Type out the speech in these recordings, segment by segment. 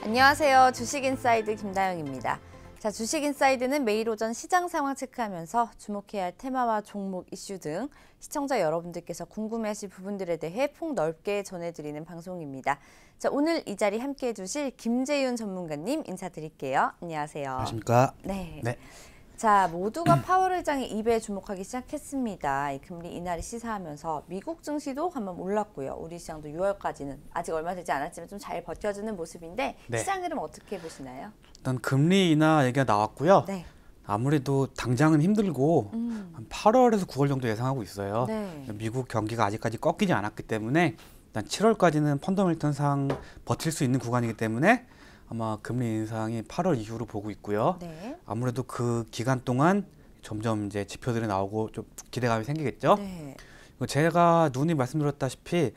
안녕하세요. 주식인사이드 김다영입니다. 자, 주식인사이드는 매일 오전 시장 상황 체크하면서 주목해야 할 테마와 종목, 이슈 등 시청자 여러분들께서 궁금해하실 부분들에 대해 폭넓게 전해드리는 방송입니다. 자, 오늘 이 자리 함께해 주실 김재윤 전문가님 인사드릴게요. 안녕하세요. 안녕하십니까? 네. 네. 자, 모두가 파월 의장의 입에 주목하기 시작했습니다. 이 금리 인하를 시사하면서 미국 증시도 한번 올랐고요. 우리 시장도 6월까지는 아직 얼마 되지 않았지만 좀 잘 버텨주는 모습인데 네. 시장 흐름 어떻게 보시나요? 일단 금리 인하 얘기가 나왔고요. 네. 아무래도 당장은 힘들고 한 8월에서 9월 정도 예상하고 있어요. 네. 미국 경기가 아직까지 꺾이지 않았기 때문에 일단 7월까지는 펀더멘털상 버틸 수 있는 구간이기 때문에 아마 금리 인상이 8월 이후로 보고 있고요. 네. 아무래도 그 기간 동안 점점 이제 지표들이 나오고 좀 기대감이 생기겠죠. 네. 제가 누누이 말씀드렸다시피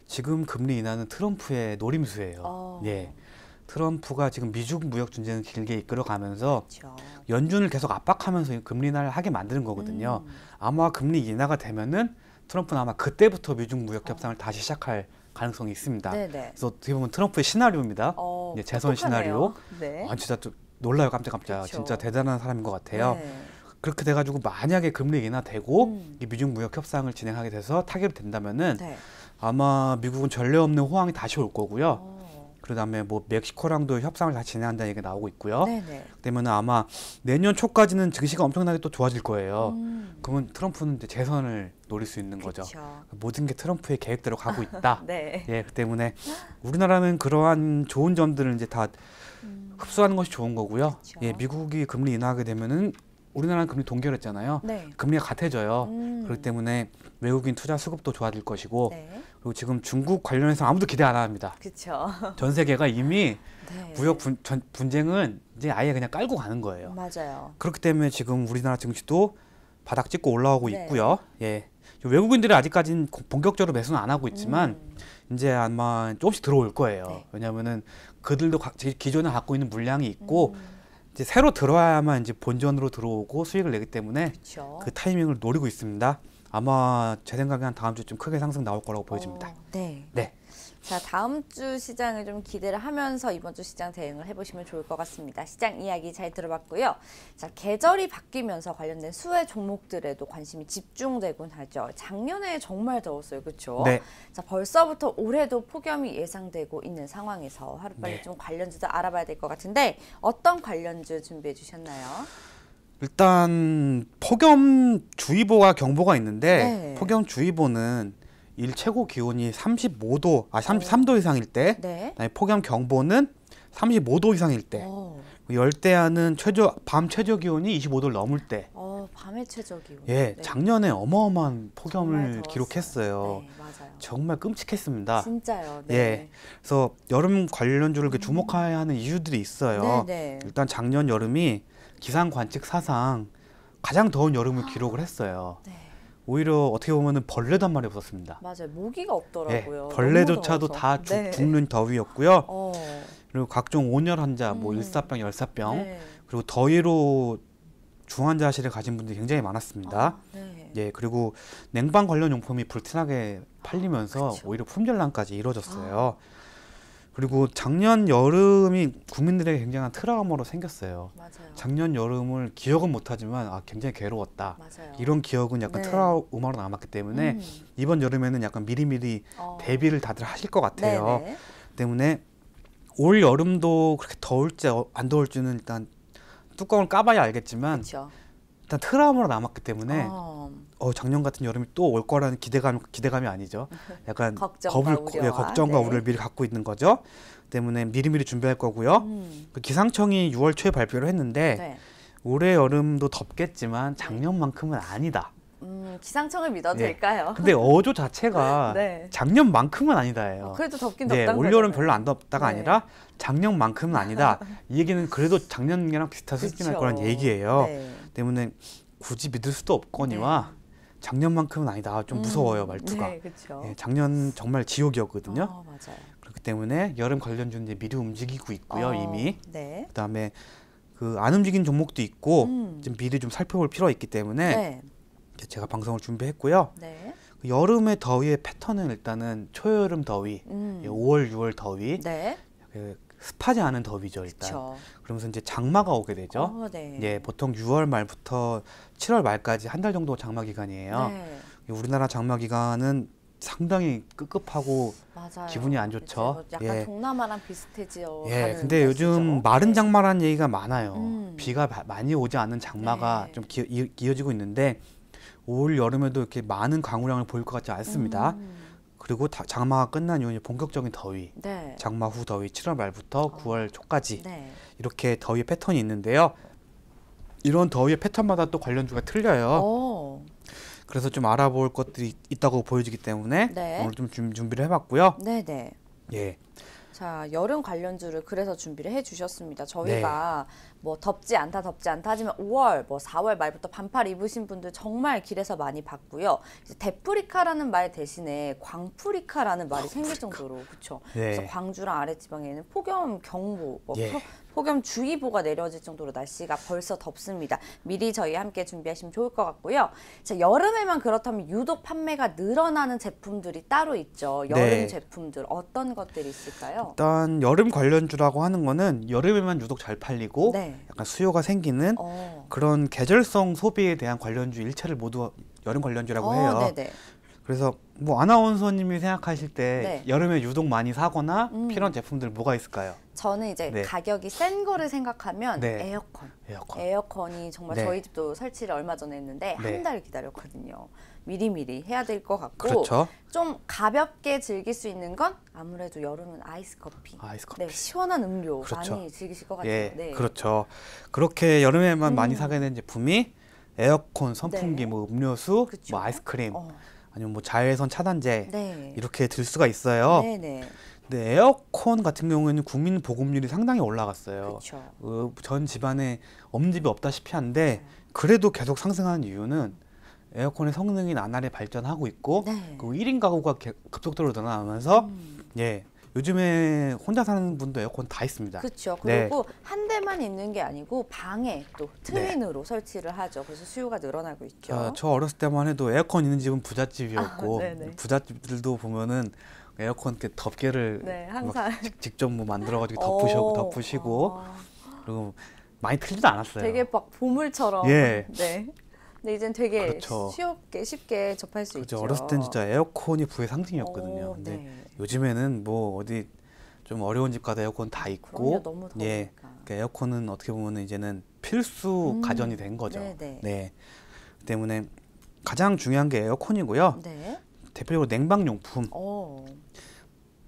지금 금리 인하는 트럼프의 노림수예요. 예. 트럼프가 지금 미중 무역 전쟁을 길게 이끌어가면서 그렇죠. 연준을 계속 압박하면서 금리 인하를 하게 만드는 거거든요. 아마 금리 인하가 되면은 트럼프는 아마 그때부터 미중 무역 협상을 다시 시작할 가능성이 있습니다. 네네. 그래서 어떻게 보면 트럼프의 시나리오입니다. 예, 재선 시나리오. 네. 진짜 좀 놀라요, 깜짝깜짝. 그쵸. 진짜 대단한 사람인 것 같아요. 네. 그렇게 돼가지고 만약에 금리 인하되고 이 미중 무역 협상을 진행하게 돼서 타결이 된다면은 네. 아마 미국은 전례 없는 호황이 다시 올 거고요. 어. 그다음에 뭐 멕시코랑도 협상을 다시 진행한다는 얘기가 나오고 있고요. 네네. 그러면 아마 내년 초까지는 증시가 엄청나게 또 좋아질 거예요. 그러면 트럼프는 이제 재선을 노릴 수 있는 거죠. 그쵸. 모든 게 트럼프의 계획대로 가고 있다. 네. 예, 그 때문에 우리나라는 그러한 좋은 점들을 이제 다 흡수하는 것이 좋은 거고요. 그쵸. 예, 미국이 금리 인하하게 되면은 우리나라는 금리 동결했잖아요. 네. 금리가 같아져요. 음. 그렇기 때문에 외국인 투자 수급도 좋아질 것이고 네. 그리고 지금 중국 관련해서 아무도 기대 안 합니다. 그렇죠. 전 세계가 이미 네. 무역 분쟁은 이제 아예 그냥 깔고 가는 거예요. 맞아요. 그렇기 때문에 지금 우리나라 증시도 바닥 찍고 올라오고 네. 있고요. 예. 외국인들이 아직까지는 본격적으로 매수는 안 하고 있지만 이제 아마 조금씩 들어올 거예요. 네. 왜냐하면은 그들도 기존에 갖고 있는 물량이 있고 이제 새로 들어와야만 이제 본전으로 들어오고 수익을 내기 때문에 그렇죠. 그 타이밍을 노리고 있습니다. 아마 제 생각에 한 다음 주쯤 크게 상승 나올 거라고 보여집니다. 네. 네. 자, 다음 주 시장을 좀 기대를 하면서 이번 주 시장 대응을 해보시면 좋을 것 같습니다. 시장 이야기 잘 들어봤고요. 자, 계절이 바뀌면서 관련된 수혜 종목들에도 관심이 집중되곤 하죠. 작년에 정말 더웠어요, 그렇죠? 네. 자, 벌써부터 올해도 폭염이 예상되고 있는 상황에서 하루빨리 네. 좀 관련주도 알아봐야 될 것 같은데 어떤 관련주 준비해 주셨나요? 일단 폭염주의보와 경보가 있는데 네. 폭염주의보는 일 최고 기온이 33도 이상일 때, 네. 그다음에 폭염 경보는 35도 이상일 때, 열대야는 밤 최저 기온이 25도를 넘을 때. 밤의 최저 기온. 예, 네. 작년에 어마어마한 정말 폭염을 더웠어요. 기록했어요. 네, 맞아요. 정말 끔찍했습니다. 진짜요. 네. 예, 그래서 여름 관련주를 이렇게 주목해야 하는 이유들이 있어요. 네. 일단 작년 여름이 기상 관측 사상 가장 더운 여름을 기록을 했어요. 네. 오히려 어떻게 보면은 벌레도 한 마리 없었습니다. 맞아요. 모기가 없더라고요. 예, 벌레조차도 너무 다 더워서. 네. 죽는 더위였고요. 어. 그리고 각종 온열 환자, 뭐 일사병, 열사병, 네. 그리고 더위로 중환자실에 가신 분들이 굉장히 많았습니다. 네. 예, 그리고 냉방 관련 용품이 불티나게 팔리면서 그쵸. 오히려 품절난까지 이루어졌어요. 그리고 작년 여름이 국민들에게 굉장한 트라우마로 생겼어요. 맞아요. 작년 여름을 기억은 못하지만 굉장히 괴로웠다. 맞아요. 이런 기억은 약간 네. 트라우마로 남았기 때문에 이번 여름에는 약간 미리미리 대비를 다들 하실 것 같아요. 네네. 때문에 올 여름도 그렇게 더울지 안 더울지는 일단 뚜껑을 까봐야 알겠지만 그렇죠. 일단 트라우마로 남았기 때문에 어. 작년 같은 여름이 또 올 거라는 기대감이 아니죠. 약간 걱정과 우려와. 걱정과 네. 우려를 미리 갖고 있는 거죠. 때문에 미리미리 준비할 거고요. 그 기상청이 6월 초에 발표를 했는데 네. 올해 여름도 덥겠지만 작년만큼은 아니다. 기상청을 믿어도 예. 될까요? 근데 어조 자체가 네. 작년만큼은 아니다예요. 그래도 덥긴 네, 덥다는 올여름 거잖아요. 별로 안 덥다가 네. 아니라 작년만큼은 아니다. 이 얘기는 그래도 작년이랑 비슷한 수준일 그쵸. 거란 얘기예요. 네. 때문에 굳이 믿을 수도 없거니와 작년만큼은 아니다. 좀 무서워요, 말투가. 네, 그렇죠. 예, 작년 정말 지옥이었거든요. 맞아요. 그렇기 때문에 여름 관련주는 이제 미리 움직이고 있고요, 이미. 네. 그다음에 그 안 움직인 종목도 있고 좀 미리 좀 살펴볼 필요가 있기 때문에 네. 제가 방송을 준비했고요. 네. 여름의 더위의 패턴은 일단은 초여름 더위, 5월, 6월 더위, 네. 습하지 않은 더위죠, 일단. 그쵸. 그러면서 이제 장마가 오게 되죠. 네. 예, 보통 6월 말부터 7월 말까지 한 달 정도 장마 기간이에요. 네. 우리나라 장마 기간은 상당히 급급하고 맞아요. 기분이 안 좋죠. 그쵸. 약간 예. 동남아랑 비슷해지요. 예, 근데 요즘 마른 장마라는 얘기가 많아요. 비가 많이 오지 않는 장마가 네. 좀 이어지고 있는데 올 여름에도 이렇게 많은 강우량을 보일 것 같지 않습니다. 그리고 장마가 끝난 이후 이제 본격적인 더위, 네. 장마 후 더위 7월 말부터 9월 초까지 네. 이렇게 더위 패턴이 있는데요. 이런 더위의 패턴마다 또 관련주가 틀려요. 오. 그래서 좀 알아볼 것들이 있다고 보여지기 때문에 네. 오늘 좀 준비를 해봤고요. 네네. 예, 자, 여름 관련주를 그래서 준비를 해주셨습니다. 저희가 뭐 덥지 않다 하지만 5월, 뭐 4월 말부터 반팔 입으신 분들 정말 길에서 많이 봤고요. 이제 데프리카라는 말 대신에 광프리카라는 말이 생길 정도로 그렇죠. 네. 그래서 광주랑 아랫지방에는 폭염 경보, 뭐 예. 폭염 주의보가 내려질 정도로 날씨가 벌써 덥습니다. 미리 저희 함께 준비하시면 좋을 것 같고요. 자, 여름에만 그렇다면 유독 판매가 늘어나는 제품들이 따로 있죠. 여름 네. 제품들 어떤 것들이 있을까요? 일단 여름 관련주라고 하는 거는 여름에만 유독 잘 팔리고 네. 약간 수요가 생기는 그런 계절성 소비에 대한 관련주 일체를 모두 여름 관련주라고 해요. 네네. 그래서 뭐 아나운서님이 생각하실 때 네. 여름에 유독 많이 사거나 필요한 제품들 뭐가 있을까요? 저는 이제 네. 가격이 센 거를 생각하면 네. 에어컨. 에어컨. 에어컨이 정말 네. 저희 집도 설치를 얼마 전에 했는데 네. 한 달 기다렸거든요. 미리미리 해야 될 것 같고 그렇죠. 좀 가볍게 즐길 수 있는 건 아무래도 여름은 아이스 커피. 아이스 커피. 네, 시원한 음료 그렇죠. 많이 즐기실 것 같아요. 예, 네. 그렇죠. 그렇게 여름에만 많이 사게 된 제품이 에어컨, 선풍기, 네. 뭐 음료수, 그쵸. 뭐 아이스크림, 어. 아니면 뭐 자외선 차단제 네. 이렇게 들 수가 있어요. 네네. 근데 에어컨 같은 경우에는 국민 보급률이 상당히 올라갔어요. 그렇죠. 전 집안에 없는 집이 없다시피 한데 그래도 계속 상승하는 이유는 에어컨의 성능이 나날이 발전하고 있고 네. 그 1인 가구가 급속도로 늘어나면서 예, 요즘에 혼자 사는 분도 에어컨 다 있습니다. 그렇죠. 네. 그리고 한 대만 있는 게 아니고 방에 또 트윈으로 설치를 하죠. 그래서 수요가 늘어나고 있죠. 저 어렸을 때만 해도 에어컨 있는 집은 부잣집이었고 네네. 부잣집들도 보면은 에어컨 이렇게 덮개를 네, 막 항상 직접 뭐 만들어가지고 덮으시고 그리고 많이 틀지도 않았어요. 되게 막 보물처럼. 예. 네. 근데 이젠 되게 그렇죠. 쉽게 접할 수 그렇죠. 있죠. 어렸을 땐 진짜 에어컨이 부의 상징이었거든요. 근데 네. 요즘에는 뭐 어디 좀 어려운 집 가도 에어컨 다 있고, 그럼요, 너무 더우니까. 예, 그러니까 에어컨은 어떻게 보면 이제는 필수 가전이 된 거죠. 네네. 네. 그 때문에 가장 중요한 게 에어컨이고요. 네. 대표적으로 냉방용품.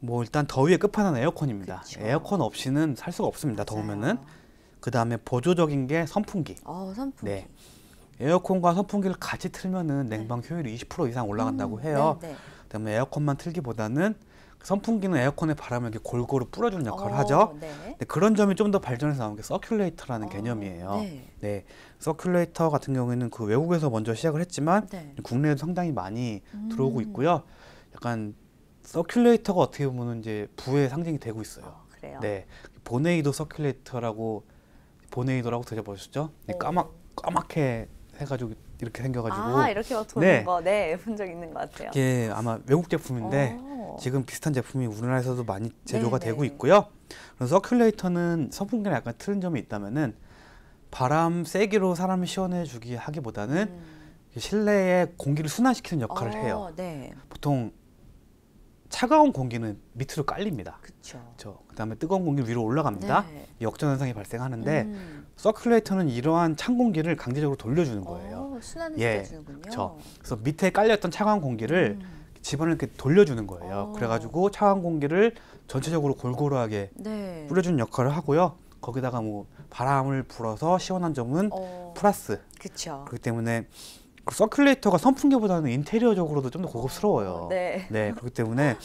뭐 일단 더위의 끝판왕은 에어컨입니다. 그쵸. 에어컨 없이는 살 수가 없습니다. 맞아요. 더우면은. 그 다음에 보조적인 게 선풍기. 선풍기. 네. 에어컨과 선풍기를 같이 틀면은 냉방 효율이 20% 이상 올라간다고 해요. 네. 때문에 에어컨만 틀기보다는 선풍기는 에어컨의 바람을 이렇게 골고루 뿌려주는 역할을 하죠. 네. 근데 그런 점이 좀 더 발전해서 나온 게 서큘레이터라는 개념이에요. 네. 네, 서큘레이터 같은 경우에는 그 외국에서 먼저 시작을 했지만 네. 국내에도 상당히 많이 들어오고 있고요. 약간 서큘레이터가 어떻게 보면 이제 부의 상징이 되고 있어요. 그래요. 네, 보네이도 서큘레이터라고 보네이도라고 들어보셨죠? 네, 까맣게 해가지고 이렇게 생겨가지고 이렇게 막 도는 네. 거, 네, 본 적 있는 것 같아요. 이게 아마 외국 제품인데 지금 비슷한 제품이 우리나라에서도 많이 제조가 네네. 되고 있고요. 그래서 서큘레이터는 선풍기랑 약간 틀린 점이 있다면은 바람 세기로 사람을 시원해주기 하기보다는 실내에 공기를 순환시키는 역할을 해요. 네. 보통 차가운 공기는 밑으로 깔립니다. 그렇죠. 그다음에 뜨거운 공기 위로 올라갑니다. 네. 이 역전 현상이 발생하는데 서큘레이터는 이러한 찬 공기를 강제적으로 돌려주는 거예요. 순환을 예, 시켜주는군요. 그렇죠. 그래서 밑에 깔렸던 차가운 공기를 집안을 이렇게 돌려주는 거예요. 그래가지고 차가운 공기를 전체적으로 골고루하게 네. 뿌려주는 역할을 하고요. 거기다가 뭐 바람을 불어서 시원한 점은 플러스. 그렇죠. 그렇기 때문에 그 서큘레이터가 선풍기보다는 인테리어적으로도 좀 더 고급스러워요. 네. 그렇기 때문에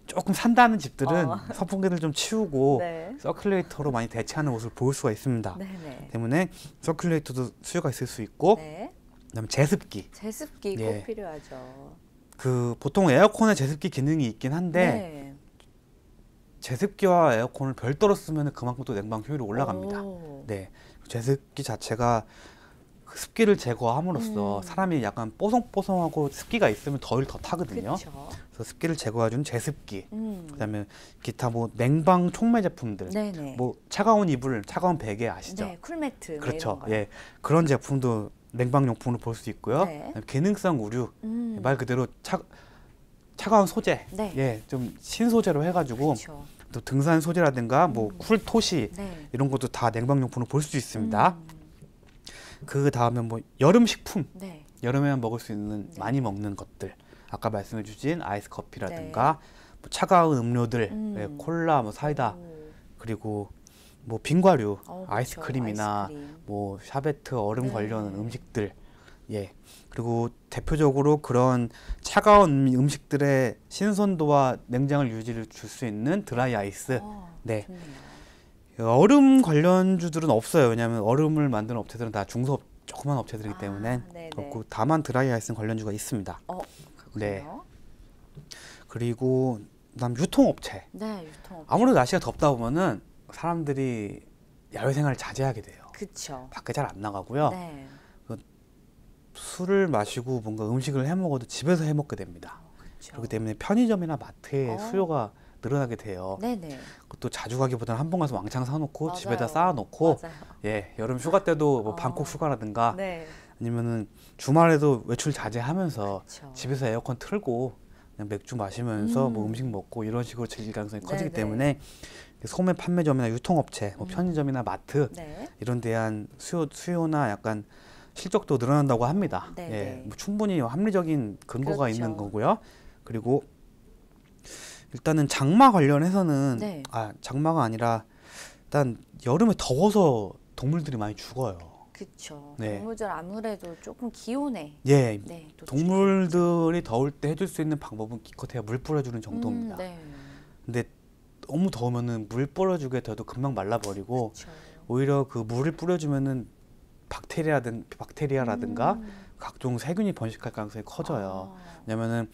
조금 산다는 집들은 선풍기를 좀 치우고 네. 서큘레이터로 많이 대체하는 모습을 볼 수가 있습니다. 네네. 때문에 서큘레이터도 수요가 있을 수 있고, 네. 그다음에 제습기. 제습기 꼭 예. 필요하죠. 그 보통 에어컨에 제습기 기능이 있긴 한데 네. 제습기와 에어컨을 별도로 쓰면 그만큼 또 냉방 효율이 올라갑니다. 네, 제습기 자체가 그 습기를 제거함으로써 사람이 약간 뽀송뽀송하고 습기가 있으면 더위를 더 타거든요. 그렇죠. 그래서 습기를 제거해주는 제습기. 그다음에 기타 뭐 냉방 촉매 제품들. 네네. 뭐 차가운 이불, 차가운 베개 아시죠? 네, 쿨매트. 뭐 그렇죠. 이런 거요. 예, 그런 제품도 냉방용품으로 볼 수 있고요. 네. 그다음에 기능성 우류, 말 그대로 차가운 소재, 네. 예, 좀 신소재로 해가지고 그렇죠. 또 등산 소재라든가 뭐 쿨토시 네. 이런 것도 다 냉방용품으로 볼 수 있습니다. 그 다음에 뭐 여름 식품, 네. 여름에만 먹을 수 있는 네. 많이 먹는 것들, 아까 말씀해주신 아이스 커피라든가 뭐 차가운 음료들, 예, 콜라, 뭐 사이다, 그리고 뭐 빙과류, 아이스크림이나 아이스크림. 뭐 샤베트, 얼음 네. 관련 음식들, 예, 그리고 대표적으로 그런 차가운 음식들의 신선도와 냉장을 유지를 줄 수 있는 드라이 아이스. 네, 좋네요. 얼음 관련주들은 없어요. 왜냐하면 얼음을 만드는 업체들은 다 중소업 조그만 업체들이기 때문에 네네. 없고, 다만 드라이 아이스는 관련주가 있습니다. 그렇군요. 네. 그리고 그다음 유통업체. 네, 유통업체. 아무래도 날씨가 덥다 보면은 사람들이 야외 생활을 자제하게 돼요. 그렇죠. 밖에 잘 안 나가고요. 네. 술을 마시고 뭔가 음식을 해 먹어도 집에서 해 먹게 됩니다. 그렇죠. 그렇기 때문에 편의점이나 마트에 어. 수요가 늘어나게 돼요. 네네. 그것도 자주 가기보다는 한 번 가서 왕창 사놓고 맞아요. 집에다 쌓아놓고, 맞아요. 예, 여름 휴가 때도 뭐 어. 방콕 휴가라든가 네. 아니면은 주말에도 외출 자제하면서 그렇죠. 집에서 에어컨 틀고 그냥 맥주 마시면서 뭐 음식 먹고 이런 식으로 즐길 가능성이 커지기 네네. 때문에 소매 판매점이나 유통업체, 뭐 편의점이나 마트 네. 이런 데한 수요나 약간 실적도 늘어난다고 합니다. 네네. 예, 뭐 충분히 합리적인 근거가 그렇죠. 있는 거고요. 그리고 일단은 장마 관련해서는 네. 장마가 아니라 일단 여름에 더워서 동물들이 많이 죽어요. 그렇죠. 네. 동물들 아무래도 조금 기온에 예, 네, 또 동물들이 더울 때 해줄 수 있는 방법은 기껏해야 물 뿌려주는 정도입니다. 네. 근데 너무 더우면은 물 뿌려주게 돼도 금방 말라버리고, 그렇죠. 오히려 그 물을 뿌려주면은 박테리아라든가 각종 세균이 번식할 가능성이 커져요. 왜냐면은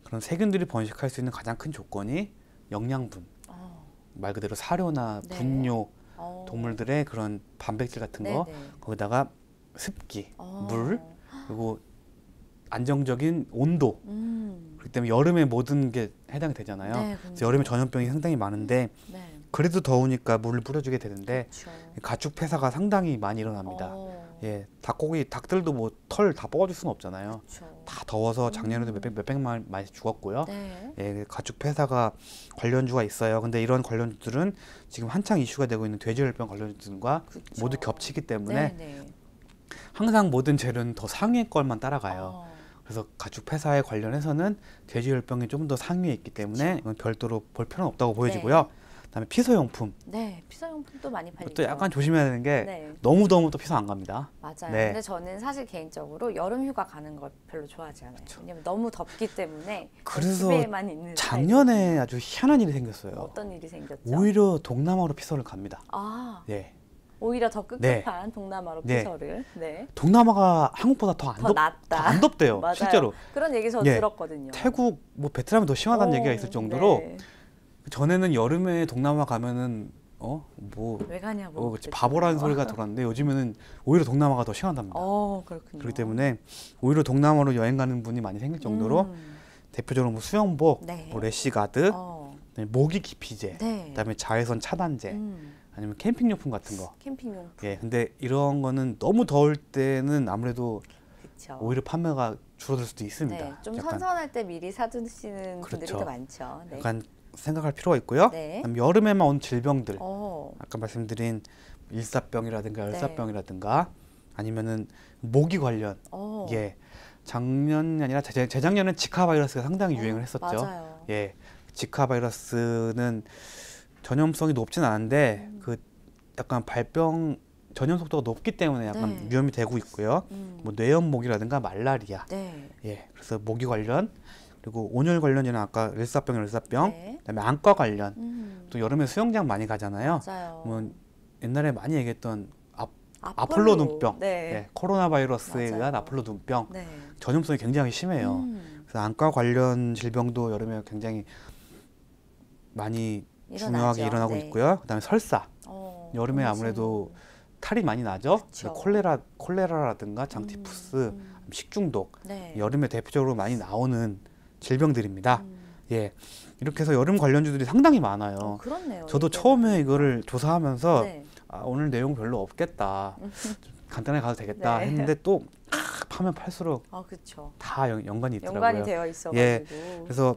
그런 세균들이 번식할 수 있는 가장 큰 조건이 영양분, 말 그대로 사료나 네. 분뇨, 동물들의 그런 단백질 같은 거, 네네. 거기다가 습기, 물, 그리고 안정적인 온도. 그렇기 때문에 여름에 모든 게 해당이 되잖아요. 네, 그래서 여름에 전염병이 상당히 많은데, 네. 그래도 더우니까 물을 뿌려주게 되는데 그렇죠. 가축 폐사가 상당히 많이 일어납니다. 예, 닭들도 뭐 털 다 뽑아줄 수는 없잖아요. 그렇죠. 다 더워서 작년에도 몇백만 마리 죽었고요. 네. 예, 가축 폐사가 관련주가 있어요. 근데 이런 관련주들은 지금 한창 이슈가 되고 있는 돼지열병 관련주들과 그렇죠. 모두 겹치기 때문에 네네. 항상 모든 재료는 더 상위의 걸만 따라가요. 그래서 가축 폐사에 관련해서는 돼지열병이 좀 더 상위에 있기 때문에 이건 별도로 볼 필요는 없다고 보여지고요. 그다음에 피서용품. 네, 피서용품도 많이 팔리죠. 또 약간 조심해야 되는 게 네. 너무 더우면 또 피서 안 갑니다. 맞아요. 네. 근데 저는 사실 개인적으로 여름 휴가 가는 걸 별로 좋아하지 않아요. 왜냐면 너무 덥기 때문에 그래서 집에만 있는 작년에 아주 희한한 일이 생겼어요. 어떤 일이 생겼죠? 오히려 동남아로 피서를 갑니다. 네. 예. 오히려 더 급급한 동남아로 네. 피서를. 네. 동남아가 한국보다 더 낫다. 안 덥대요. 맞아요. 실제로. 그런 얘기 저 예. 들었거든요. 태국, 뭐 베트남이 더 심하다는 얘기가 있을 정도로 네. 전에는 여름에 동남아 가면은 왜 가냐고. 그치, 바보라는 소리가 돌았는데 요즘에는 오히려 동남아가 더 심하답니다. 그렇군요. 그렇기 때문에 오히려 동남아로 여행 가는 분이 많이 생길 정도로 대표적으로 뭐 수영복, 네. 뭐 래시가드, 모기 기피제, 네. 그다음에 자외선 차단제, 아니면 캠핑용품 같은 거. 캠핑용품. 예, 근데 이런 거는 너무 더울 때는 아무래도 그쵸. 오히려 판매가 줄어들 수도 있습니다. 네, 좀 약간, 선선할 때 미리 사두시는 분들이 그렇죠. 더 많죠. 네. 약간 생각할 필요가 있고요. 네. 그다음 여름에만 온 질병들, 어, 아까 말씀드린 일사병이라든가 네. 열사병이라든가 아니면은 모기 관련, 예, 작년이 아니라 재작년엔 지카 바이러스가 상당히 유행을 했었죠. 맞아요. 예, 지카 바이러스는 전염성이 높진 않은데 그 약간 발병 전염 속도가 높기 때문에 약간 네. 위험이 되고 있고요. 뭐 뇌염모기라든가 말라리아, 네. 예, 그래서 모기 관련, 그리고 온열 관련이나 아까 일사병, 네. 그다음에 안과 관련, 또 여름에 수영장 많이 가잖아요. 맞아요. 뭐 옛날에 많이 얘기했던 아폴로 눈병, 네. 예, 코로나 바이러스에 맞아요. 의한 아폴로 눈병, 네. 전염성이 굉장히 심해요. 그래서 안과 관련 질병도 여름에 굉장히 많이 중요하게 일어나고 네. 있고요. 그다음에 설사, 여름에 너무 아무래도 탈이 많이 나죠. 그쵸. 콜레라라든가 장티푸스, 식중독, 네. 여름에 대표적으로 많이 나오는 질병들입니다. 예, 이렇게 해서 여름 관련주들이 상당히 많아요. 그렇네요. 저도 이때는. 처음에 이거를 조사하면서 네. 오늘 내용 별로 없겠다, 좀 간단하게 가도 되겠다 네. 했는데 또 파면 팔수록 그렇죠. 다 연관이 있더라고요. 연관이 되어 있어가지고. 예, 그래서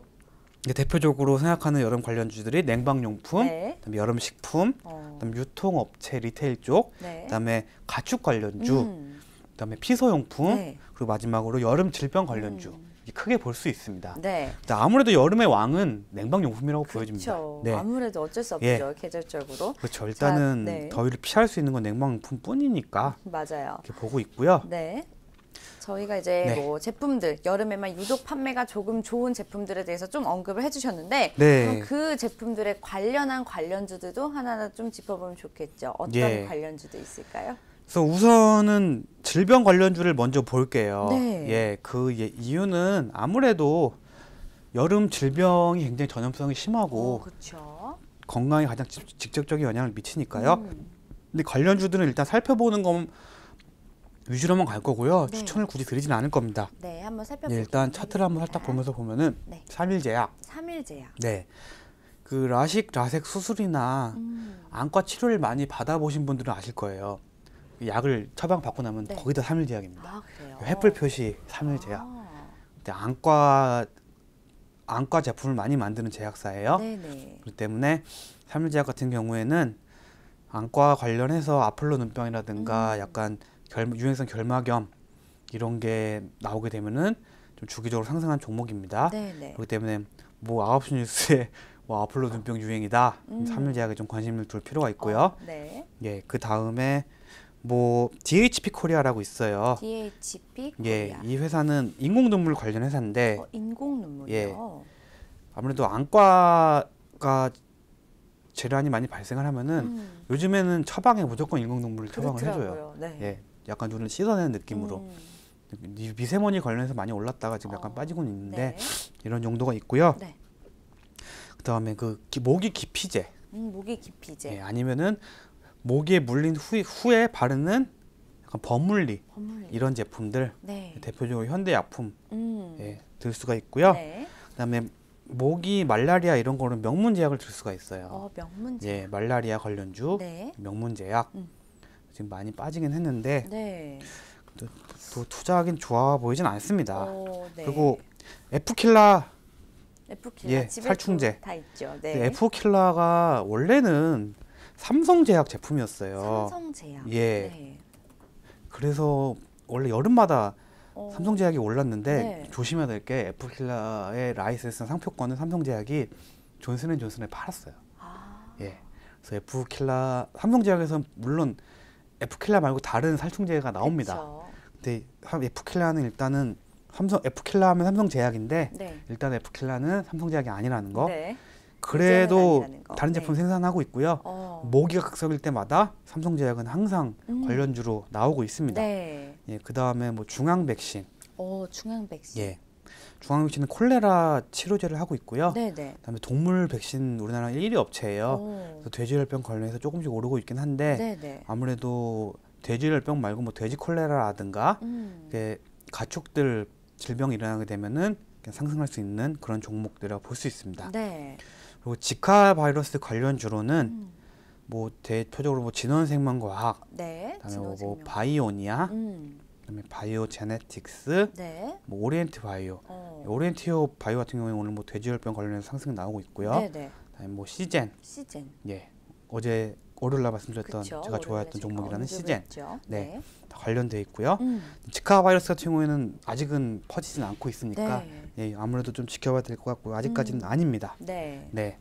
이제 대표적으로 생각하는 여름 관련주들이 냉방용품, 네. 그다음에 여름 식품, 그다음에 유통업체 리테일 쪽, 네. 그다음에 가축 관련주, 그다음에 피서용품, 네. 그리고 마지막으로 여름 질병 관련주 이렇게 크게 볼 수 있습니다. 네. 근데 아무래도 여름의 왕은 냉방용품이라고 보여집니다. 그렇죠. 네, 아무래도 어쩔 수 없죠. 예. 계절적으로. 그렇죠. 일단은 네. 더위를 피할 수 있는 건 냉방용품뿐이니까 맞아요. 이렇게 보고 있고요. 네. 저희가 이제 네. 뭐 제품들 여름에만 유독 판매가 조금 좋은 제품들에 대해서 좀 언급을 해주셨는데 네. 그럼 그 제품들에 관련한 관련주들도 하나하나 좀 짚어보면 좋겠죠. 어떤 예. 관련주도 있을까요? 그래서 우선은 질병 관련주를 먼저 볼게요. 네. 예, 그 이유는 아무래도 여름 질병이 굉장히 전염성이 심하고 그렇죠. 건강에 가장 직접적인 영향을 미치니까요. 근데 관련주들은 일단 살펴보는 건 위주로만 갈 거고요. 네. 추천을 굳이 드리지는 않을 겁니다. 네, 한번 예, 살펴볼게요. 일단 차트를 한번 살짝 보면서 보면은 네. 3일 제약. 3일 제약. 네. 그 라섹 수술이나 안과 치료를 많이 받아보신 분들은 아실 거예요. 약을 처방 받고 나면 네. 거기다 3일 제약입니다. 그래요? 횃불 표시 3일 제약. 근데 안과 제품을 많이 만드는 제약사예요. 네네. 그렇기 때문에 3일 제약 같은 경우에는 안과 관련해서 아폴로 눈병이라든가 약간 유행성 결막염 이런 게 나오게 되면은 좀 주기적으로 상승한 종목입니다. 네네. 그렇기 때문에 뭐 9시 뉴스에 뭐 아폴로 눈병 유행이다. 3일 제약에 좀 관심을 둘 필요가 있고요. 네. 예, 그 다음에 뭐 DHP 코리아라고 있어요. DHP 예, 코리아. 이 회사는 인공눈물 관련 회사인데 인공 눈물이요. 예. 아무래도 안과가 질환이 많이 발생을 하면은 요즘에는 처방에 무조건 인공눈물을 처방을 해줘요. 그렇더라고요. 네. 예, 약간 눈을 씻어내는 느낌으로. 미세먼지 관련해서 많이 올랐다가 지금 약간 빠지고는 있는데 네. 이런 용도가 있고요. 네. 그다음에 모기 기피제, 모기 기피제. 예, 아니면은 모기에 물린 후에 바르는 약간 버물리 버물리. 이런 제품들 네. 대표적으로 현대약품 네. 들 수가 있고요. 네. 그다음에 모기, 말라리아 이런 거는 명문제약을 들 수가 있어요. 명문제. 예, 말라리아 관련주 네. 명문제약 지금 많이 빠지긴 했는데 네. 또 투자하긴 좋아 보이진 않습니다. 네. 그리고 에프킬라 에프킬라 집에 살충제. 다 있죠. 네. 에프킬라가 원래는 삼성제약 제품이었어요. 삼성제약. 예. 네. 그래서 원래 여름마다 어, 삼성제약이 올랐는데 네. 조심해야 될 게 에프킬라의 라이센스 상표권은 삼성제약이 존슨앤존슨에 팔았어요. 예. 그래서 에프킬라 삼성제약에서 물론 에프킬라 말고 다른 살충제가 나옵니다. 그쵸. 근데 에프킬라는 일단은 에프킬라 하면 삼성제약인데 네. 일단 에프킬라는 삼성제약이 아니라는 거. 네. 그래도 이제는 아니라는 거. 다른 제품 네. 생산하고 있고요. 모기가 극성일 때마다 삼성제약은 항상 관련주로 나오고 있습니다. 네. 예, 그 다음에 뭐 중앙 백신. 중앙 백신. 예. 중앙 백신은 콜레라 치료제를 하고 있고요. 네네. 그다음에 동물 백신 우리나라 1위 업체예요. 그래서 돼지열병 관련해서 조금씩 오르고 있긴 한데 네네. 아무래도 돼지열병 말고 뭐 돼지 콜레라라든가 가축들 질병이 일어나게 되면은 상승할 수 있는 그런 종목들이라고 볼 수 있습니다. 네. 그리고 지카 바이러스 관련주로는 뭐 대표적으로 뭐 진원생명과학, 네. 그다음에 뭐 진원생명. 바이오니아, 그다음에 바이오제네틱스, 네. 뭐 오리엔트 바이오. 오리엔트 바이오 같은 경우에 오늘 뭐 돼지열병 관련해서 상승이 나오고 있고요. 네네. 그다음에 뭐 시젠, 시젠. 예, 어제 월요일날 말씀드렸던 그쵸. 제가 좋아했던 종목이라는 시젠, 네. 다 관련돼 있고요. 지카 바이러스 같은 경우에는 아직은 퍼지진 않고 있으니까 네. 예, 아무래도 좀 지켜봐야 될 것 같고 아직까지는 아닙니다. 네. 네.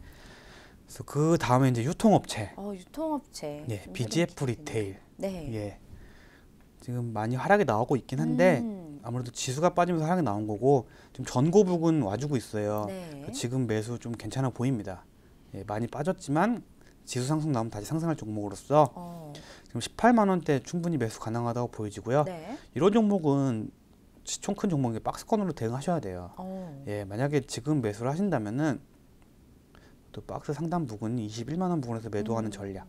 그래서 그 다음에 이제 유통업체, 유통업체. 예, BGF 리테일, 네. 예, 지금 많이 하락이 나오고 있긴 한데 아무래도 지수가 빠지면서 하락이 나온 거고 지금 전고북은 와주고 있어요. 네. 지금 매수 좀 괜찮아 보입니다. 예, 많이 빠졌지만 지수 상승 나오면 다시 상승할 종목으로서 지금 18만 원대 충분히 매수 가능하다고 보여지고요. 네. 이런 종목은 시총 큰 종목에 박스권으로 대응하셔야 돼요. 예, 만약에 지금 매수를 하신다면은 또 박스 상단 부근 21만 원 부근에서 매도하는 전략.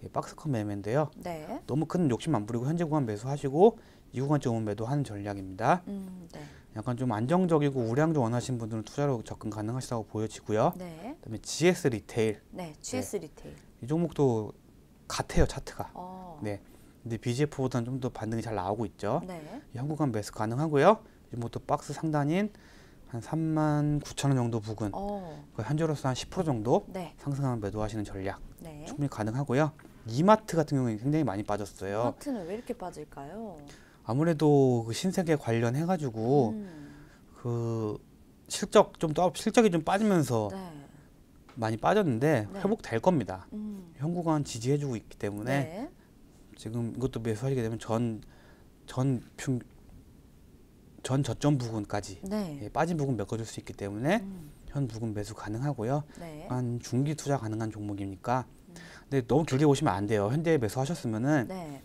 예, 박스권 매매인데요. 네. 너무 큰 욕심 안 부리고 현재 구간 매수하시고 이 구간쯤 오면 매도하는 전략입니다. 네. 약간 좀 안정적이고 우량주 원하시는 분들은 투자로 접근 가능하시다고 보여지고요. 네. 그다음에 GS 리테일. 네, GS 리테일. 이 종목도 같아요, 차트가. 어. 네. 근데 BGF보다는 좀 더 반등이 잘 나오고 있죠. 네. 이 현구간 매수 가능하고요. 이 종목도 박스 상단인 한 39,000원 정도 부근. 거의 현재로서 한 10% 정도 네. 상승하면 매도하시는 전략 네. 충분히 가능하고요. 이마트 같은 경우는 굉장히 많이 빠졌어요. 이마트는 왜 이렇게 빠질까요? 아무래도 그 신세계 관련해 가지고 그 실적이 좀 빠지면서 네. 많이 빠졌는데 네. 회복될 겁니다. 현구간 지지해주고 있기 때문에 네. 지금 이것도 매수하시게 되면 전 저점 부근까지 네. 예, 빠진 부분 메꿔줄 수 있기 때문에 현 부분 매수 가능하고요. 네. 한 중기 투자 가능한 종목이니까. 근데 너무 길게 보시면 안 돼요. 현재 매수하셨으면은 네.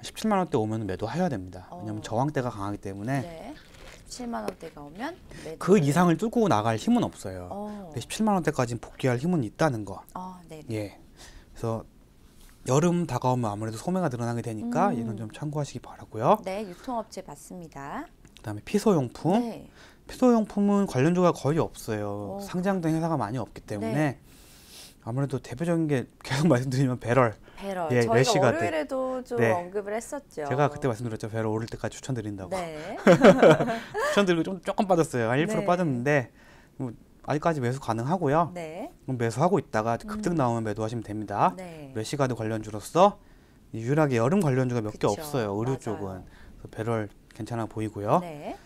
17만 원대 오면 매도하셔야 됩니다. 어. 왜냐하면 저항대가 강하기 때문에 네. 17만 원대가 오면 매도. 그 이상을 뚫고 나갈 힘은 없어요. 어. 17만 원대까지는 복귀할 힘은 있다는 거. 네. 예. 그래서 여름 다가오면 아무래도 소매가 늘어나게 되니까 이런 좀 참고하시기 바라고요. 네, 유통업체 봤습니다. 그다음에 피서용품. 네. 피서용품은 관련주가 거의 없어요. 오. 상장된 회사가 많이 없기 때문에 네. 아무래도 대표적인 게 계속 말씀드리면 배럴. 배럴. 예, 저희가 래시가드. 월요일에도 좀 네. 언급을 했었죠. 제가 그때 말씀드렸죠. 배럴 오를 때까지 추천드린다고. 네. 추천드리고 조금 빠졌어요. 한 1% 네. 빠졌는데 뭐 아직까지 매수 가능하고요. 네. 그럼 매수하고 있다가 급등 나오면 매도하시면 됩니다. 네. 래시가드 관련주로서 유일하게 여름 관련주가 몇 개 그쵸. 없어요. 의료 맞아요. 쪽은. 그래서 배럴 괜찮아 보이고요. 네.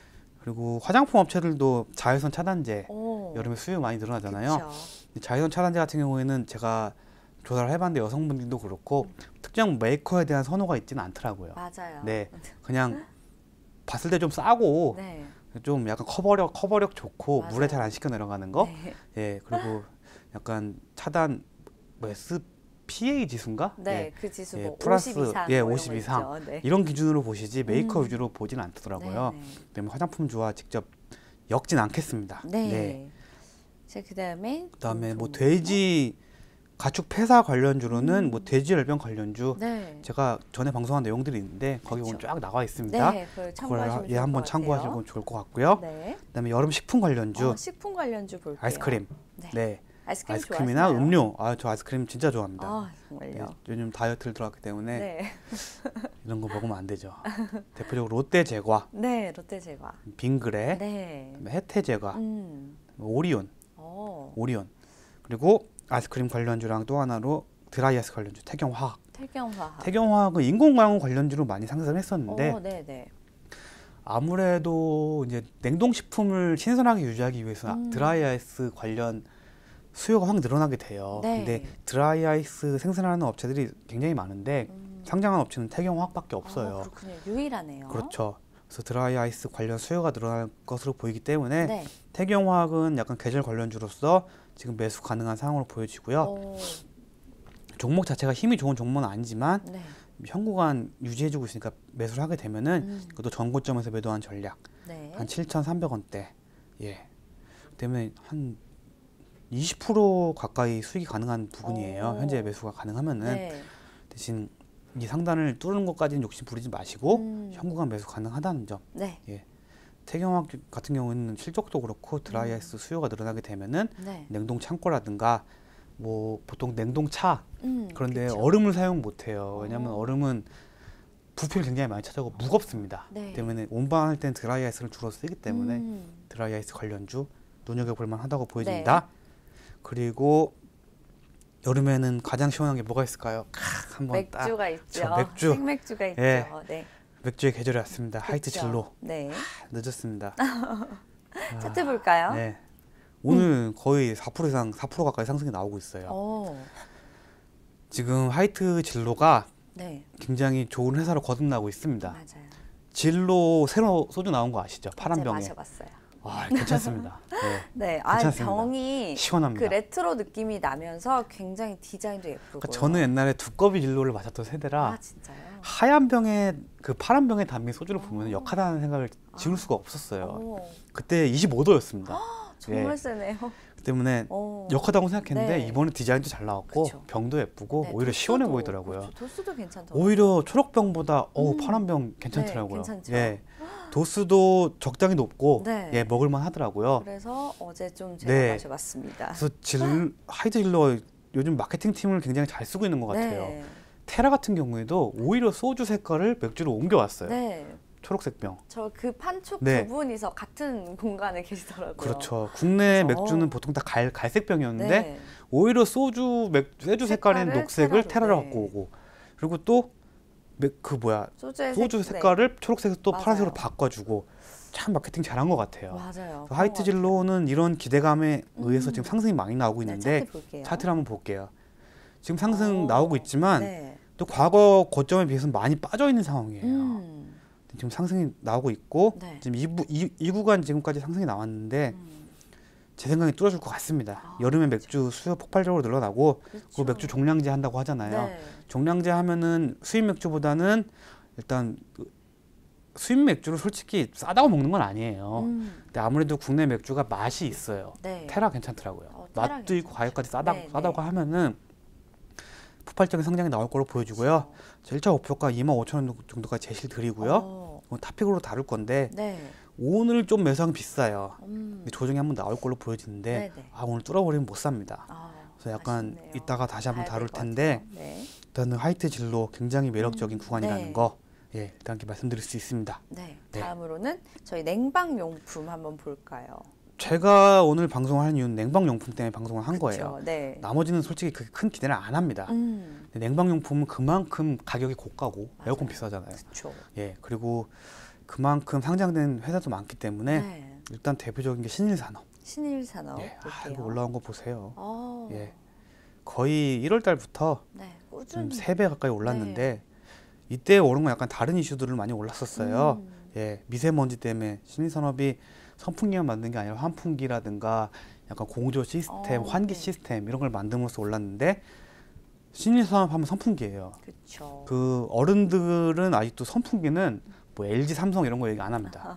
그리고 화장품 업체들도 자외선 차단제 오. 여름에 수요 많이 늘어나잖아요. 그쵸. 자외선 차단제 같은 경우에는 제가 조사를 해봤는데 여성분들도 그렇고 특정 메이커에 대한 선호가 있지는 않더라고요. 맞아요. 네, 그냥 봤을 때 좀 싸고 네. 좀 약간 커버력 좋고 맞아요. 물에 잘 안 식혀 내려가는 거. 네. 예, 그리고 약간 차단 SPA 지수인가? 네, 예, 그 지수 예, 뭐 플러스 50 이상 예, 뭐 50 이런 거 이상 있죠. 네. 이런 기준으로 보시지 메이커 위주로 보진 않더라고요. 네, 네. 때문에 화장품주와 직접 엮진 않겠습니다. 네. 자, 그다음에 뭐 돼지 가축 폐사 관련주로는 뭐 돼지열병 관련주 네. 제가 전에 방송한 내용들이 있는데 거기 보면 그쵸. 쫙 나와 있습니다. 네, 그걸 그걸 참고하시면 예, 한번 참고하시면 좋을 것 같고요. 네. 그다음에 여름 식품 관련주 식품 관련주 볼게요. 아이스크림. 네. 네. 아이스크림 아이스크림이나 좋아하시나요? 음료. 저 아이스크림 진짜 좋아합니다. 아, 정말요. 요즘 다이어트를 들어갔기 때문에 네. 이런 거 먹으면 안 되죠. 대표적으로 롯데 제과, 네, 롯데 제과. 빙그레, 네. 그다음에 혜태 제과, 음. 오리온, 어. 오리온. 그리고 아이스크림 관련주랑 또 하나로 드라이아이스 관련주 태경화학. 태경화학. 태경화학은 인공광원 관련주로 많이 상승했었는데 네, 네. 아무래도 이제 냉동식품을 신선하게 유지하기 위해서 드라이아이스 관련 수요가 확 늘어나게 돼요. 네. 근데 드라이아이스 생산하는 업체들이 굉장히 많은데 상장한 업체는 태경화학밖에 없어요. 그렇군요. 유일하네요. 그렇죠. 그래서 드라이아이스 관련 수요가 늘어날 것으로 보이기 때문에 네. 태경화학은 약간 계절 관련주로서 지금 매수 가능한 상황으로 보여지고요. 오. 종목 자체가 힘이 좋은 종목은 아니지만 네. 현구간 유지해주고 있으니까 매수를 하게 되면은 그것도 전고점에서 매도한 전략 네. 한 7,300원대 예 때문에 한 20% 가까이 수익이 가능한 부분이에요. 오. 현재 매수가 가능하면은 네. 대신 이 상단을 뚫는 것까지는 욕심 부리지 마시고 현구간 매수 가능하다는 점. 네. 예. 태경화학 같은 경우에는 실적도 그렇고 드라이아이스 수요가 늘어나게 되면은 네. 냉동 창고라든가 뭐 보통 냉동차 그런데 그쵸. 얼음을 사용 못해요. 왜냐하면 얼음은 부피를 굉장히 많이 차지하고 무겁습니다. 네. 때문에 온방할 땐 드라이아이스를 주로 쓰기 때문에 드라이아이스 관련주 눈여겨볼 만하다고 보여집니다. 그리고 여름에는 가장 시원한 게 뭐가 있을까요? 한번 맥주가 있죠. 맥주. 생맥주가 있죠. 예. 네. 맥주의 계절이 왔습니다. 하이트 그쵸. 진로. 네. 늦었습니다. 차트 볼까요? 네. 오늘 거의 4% 이상, 4% 가까이 상승이 나오고 있어요. 오. 지금 하이트 진로가 네. 굉장히 좋은 회사로 거듭나고 있습니다. 맞아요. 진로 새로 소주 나온 거 아시죠? 파란 어제 병에. 마셔봤어요. 괜찮습니다. 네. 네. 괜찮습니다. 병이 시원합니다. 그 레트로 느낌이 나면서 굉장히 디자인도 예쁘고. 그러니까 저는 옛날에 두꺼비 진로를 마셨던 세대라 진짜요? 하얀 병에 그 파란 병에 담긴 소주를 보면 역하다는 생각을 지울 수가 없었어요. 오. 그때 25도였습니다. 정말 세네요. 그 때문에 오. 역하다고 생각했는데 네. 이번에 디자인도 잘 나왔고 그쵸. 병도 예쁘고 네, 오히려 시원해 도수도, 보이더라고요. 그렇죠. 도수도 괜찮더라고요. 오히려 초록병보다 파란 병 괜찮더라고요. 네, 괜찮죠. 예. 도수도 적당히 높고 네. 예, 먹을만 하더라고요. 그래서 어제 좀 제가 네. 마셔봤습니다. 그래서 하이트 진로 요즘 마케팅 팀을 굉장히 잘 쓰고 있는 것 같아요. 네. 테라 같은 경우에도 오히려 소주 색깔을 맥주로 옮겨왔어요. 네. 초록색 병. 저 그 판촉 네. 두 분이서 같은 공간에 계시더라고요. 그렇죠. 국내 그래서, 맥주는 보통 다 갈색 병이었는데 네. 오히려 소주 색깔인 색깔을 녹색을 테라로 네. 갖고 오고, 그리고 또 소주 네. 색깔을 초록색에서 또 맞아요. 파란색으로 바꿔주고, 참 마케팅 잘한 것 같아요. 맞아요. 하이트 진로는 이런 기대감에 의해서 지금 상승이 많이 나오고 네, 있는데 차트 볼게요. 차트를 한번 볼게요. 지금 상승 나오고 있지만 네. 또 과거 고점에 비해서는 많이 빠져 있는 상황이에요. 지금 상승이 나오고 있고 네. 지금 이 구간 지금까지 상승이 나왔는데 제 생각에 뚫어줄 것 같습니다. 여름에 맥주 수요 폭발적으로 늘어나고 그렇죠. 그 맥주 종량제 한다고 하잖아요. 네. 종량제 하면은 수입 맥주보다는 일단 수입 맥주를 솔직히 싸다고 먹는 건 아니에요. 근데 아무래도 국내 맥주가 맛이 있어요. 네. 테라 괜찮더라고요. 테라 맛도 있고 가격까지 싸다고 네, 싸다고 하면은 폭발적인 성장이 나올 거로 보여지고요. 제 1차 목표가 25,000원 정도까지 제시를 드리고요. 탑픽으로 다룰 건데 네. 오늘 좀 매수하기 비싸요. 조정이 한번 나올 걸로 보여지는데 네네. 오늘 뚫어버리면 못 삽니다. 그래서 약간 아쉽네요. 이따가 다시 한번 봐야 다룰 될것 텐데 같아요. 네. 일단은 하이트 진로 굉장히 매력적인 구간이라는 네. 거 예, 일단 이렇게 말씀드릴 수 있습니다. 네. 네. 다음으로는 저희 냉방용품 한번 볼까요? 제가 오늘 방송을 한 이유는 냉방용품 때문에 방송을 한 거예요. 그쵸? 네. 나머지는 솔직히 그렇게 큰 기대를 안 합니다. 근데 냉방용품은 그만큼 가격이 고가고 에어컨 비싸잖아요. 그렇죠. 예, 그리고 그만큼 상장된 회사도 많기 때문에 네. 일단 대표적인 게 신일산업. 신일산업 예, 볼게요. 이거 올라온 거 보세요. 어. 예, 거의 1월 달부터 네. 좀 꾸준히. 3배 가까이 올랐는데 이때 오른 건 약간 다른 이슈들을 많이 올랐었어요. 예, 미세먼지 때문에 신일산업이 선풍기만 만든 게 아니라 환풍기라든가 약간 공조 시스템, 환기 네. 시스템 이런 걸 만듦으로써 올랐는데 신일산업 하면 선풍기예요. 그렇죠. 그 어른들은 아직도 선풍기는 뭐 LG, 삼성 이런 거 얘기 안 합니다.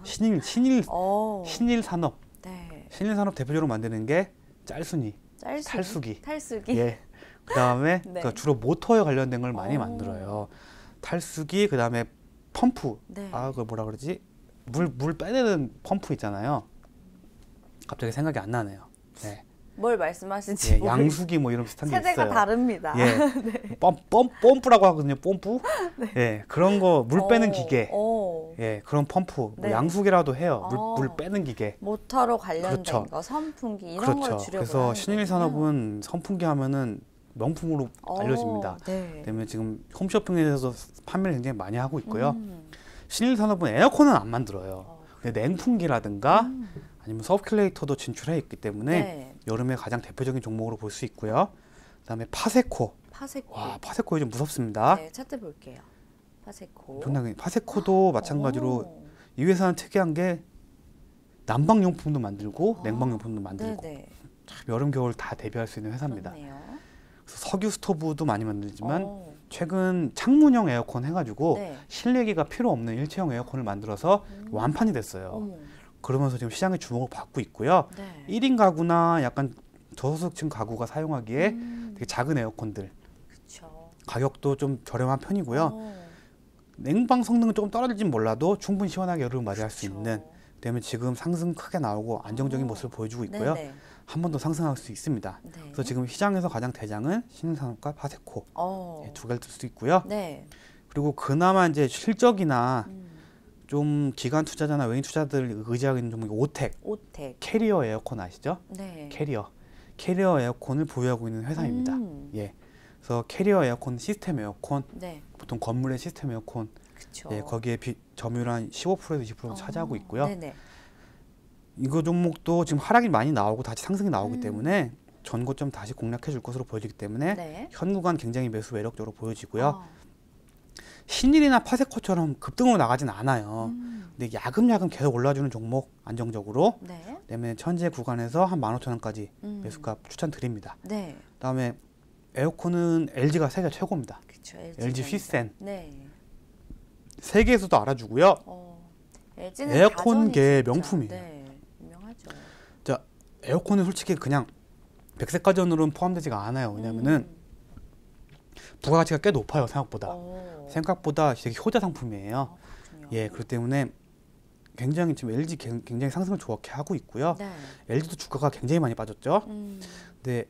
신일산업. 네. 신일산업 대표적으로 만드는 게 짤순이, 탈수기. 탈수기. 예. 그다음에 네. 그러니까 주로 모터에 관련된 걸 많이 만들어요. 탈수기, 그다음에 펌프. 네. 그 뭐라 그러지? 물 빼내는 펌프 있잖아요. 갑자기 생각이 안 나네요. 네. 뭘 말씀하신지 예, 양수기 뭐 이런 비슷한 게 있어요. 세대가 다릅니다. 예. 네. 펌프라고 하거든요. 펌프. 예. 그런 거 물 빼는 기계. 오. 예. 그런 펌프. 뭐 네. 양수기라도 해요. 어. 물 빼는 기계. 모터로 관련된 그렇죠. 거, 선풍기 이런 그렇죠. 걸 줄여서 그래서 신일산업은 선풍기 하면은 명품으로 알려집니다. 네. 때문에 지금 홈쇼핑에서 판매를 굉장히 많이 하고 있고요. 신일산업은 에어컨은 안 만들어요. 근데 냉풍기라든가 아니면 서큘레이터도 진출해 있기 때문에 네. 여름에 가장 대표적인 종목으로 볼 수 있고요. 그다음에 파세코. 파세코. 와, 파세코 요즘 무섭습니다. 네, 차트 볼게요. 파세코. 상당히 파세코도 마찬가지로 오. 이 회사는 특이한 게 난방용품도 만들고 냉방용품도 만들고 네네. 참 여름 겨울 다 대비할 수 있는 회사입니다. 그렇네요. 그래서 석유 스토브도 많이 만들지만 오. 최근 창문형 에어컨 해가지고 네. 실내기가 필요 없는 일체형 에어컨을 만들어서 완판이 됐어요. 어머. 그러면서 지금 시장의 주목을 받고 있고요. 네. 1인 가구나 약간 저소득층 가구가 사용하기에 되게 작은 에어컨들 그렇죠. 가격도 좀 저렴한 편이고요. 냉방 성능은 조금 떨어질진 몰라도 충분히 시원하게 여름을 맞이할 수 있는 때문에 지금 상승 크게 나오고 안정적인 모습을 보여주고 있고요. 네네. 한 번 더 상승할 수 있습니다. 네. 그래서 지금 시장에서 가장 대장은 신일산업과 파세코 두 개를 들 수 있고요. 네. 그리고 그나마 이제 실적이나 좀 기관 투자자나 외인 투자들 의지하고 있는 종목이 오텍, 오텍. 캐리어 에어컨 아시죠? 네. 캐리어 에어컨을 보유하고 있는 회사입니다. 예. 그래서 캐리어 에어컨 시스템 에어컨, 네. 보통 건물의 시스템 에어컨, 그렇죠. 예, 거기에 점유율 한 15%에서 20% 차지하고 있고요. 네네. 이거 종목도 지금 하락이 많이 나오고 다시 상승이 나오기 때문에 전고점 다시 공략해 줄 것으로 보여지기 때문에 네. 현 구간 굉장히 매수 매력적으로 보여지고요. 어. 신일이나 파세코처럼 급등으로 나가진 않아요. 근데 야금야금 계속 올라주는 종목 안정적으로 네. 때문에 현재 구간에서 한 15,000원까지 매수값 추천드립니다. 네. 그다음에 에어컨은 LG가 세계 최고입니다. 그렇죠. LG 휘센 네. 세계에서도 알아주고요. LG는 에어컨계 가전이 진짜, 명품이에요. 네. 유명하죠. 자, 에어컨은 솔직히 그냥 백색가전으로는 포함되지가 않아요. 왜냐면은 부가가치가 꽤 높아요. 생각보다. 생각보다 되게 효자 상품이에요. 그렇군요. 예, 그렇기 때문에 굉장히 지금 LG 굉장히 상승을 좋게 하고 있고요. 네. LG도 주가가 굉장히 많이 빠졌죠. 근데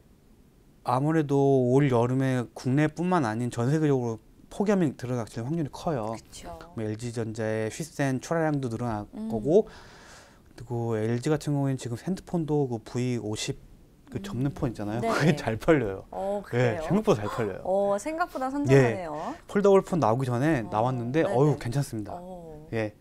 아무래도 올 여름에 국내뿐만 아닌 전 세계적으로 폭염이 들어닥칠 확률이 커요. 그쵸. LG전자의 휘센 출하량도 늘어날 거고, 그리고 LG 같은 경우에는 지금 핸드폰도 그 V50 그 접는 폰 있잖아요. 네네. 그게 잘 팔려요. 그래요? 예, 생각보다 잘 팔려요. 생각보다 선전하네요. 폴더블 폰 나오기 전에 나왔는데 네네. 괜찮습니다. 예,